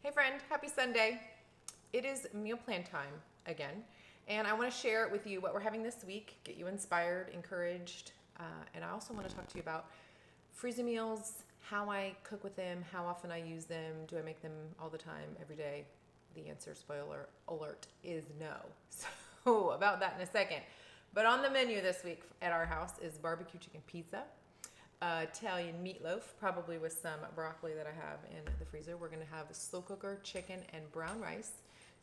Hey friend, happy Sunday. It is meal plan time again, and I want to share with you what we're having this week, get you inspired, encouraged, and I also want to talk to you about freezer meals, how I cook with them, how often I use them, do I make them all the time, every day? The answer, spoiler alert, is no. So about that in a second. But on the menu this week at our house is barbecue chicken pizza, Italian meatloaf, probably with some broccoli that I have in the freezer. We're going to have slow cooker chicken and brown rice.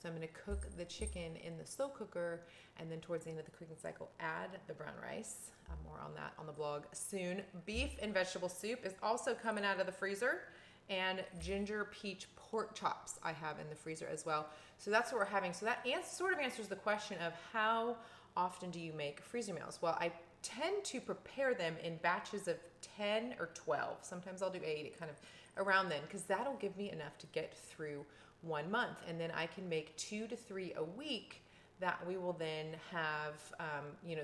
So I'm going to cook the chicken in the slow cooker, and then towards the end of the cooking cycle, add the brown rice. More on that on the blog soon. Beef and vegetable soup is also coming out of the freezer, and ginger peach pork chops I have in the freezer as well. So that's what we're having. So that sort of answers the question of how often do you make freezer meals? Well, I tend to prepare them in batches of 10 or 12. Sometimes I'll do 8, kind of around then, because that'll give me enough to get through 1 month. And then I can make 2 to 3 a week that we will then have,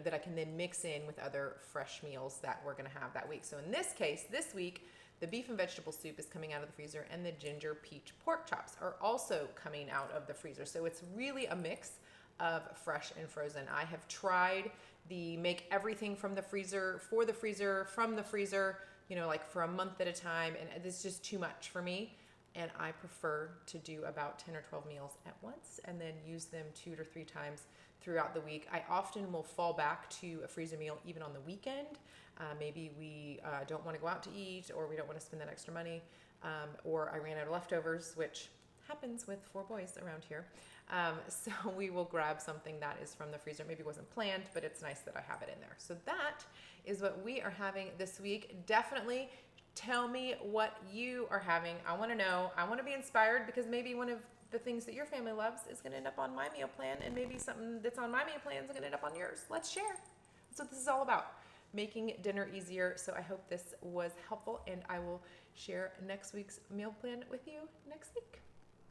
that I can then mix in with other fresh meals that we're going to have that week. So in this case, this week, the beef and vegetable soup is coming out of the freezer, and the ginger peach pork chops are also coming out of the freezer. So it's really a mix of fresh and frozen. I have tried the make everything from the freezer, for the freezer, from the freezer, like for a month at a time, and it's just too much for me. And I prefer to do about 10 or 12 meals at once and then use them 2 to 3 times throughout the week. I often will fall back to a freezer meal even on the weekend. Maybe we don't want to go out to eat, or we don't want to spend that extra money, or I ran out of leftovers, which happens with 4 boys around here. So we will grab something that is from the freezer. Maybe it wasn't planned, but it's nice that I have it in there. So that is what we are having this week. Definitely tell me what you are having. I want to know. I want to be inspired, because maybe one of the things that your family loves is going to end up on my meal plan, and maybe something that's on my meal plan is going to end up on yours. Let's share. That's what this is all about. Making dinner easier. So I hope this was helpful, and I will share next week's meal plan with you next week.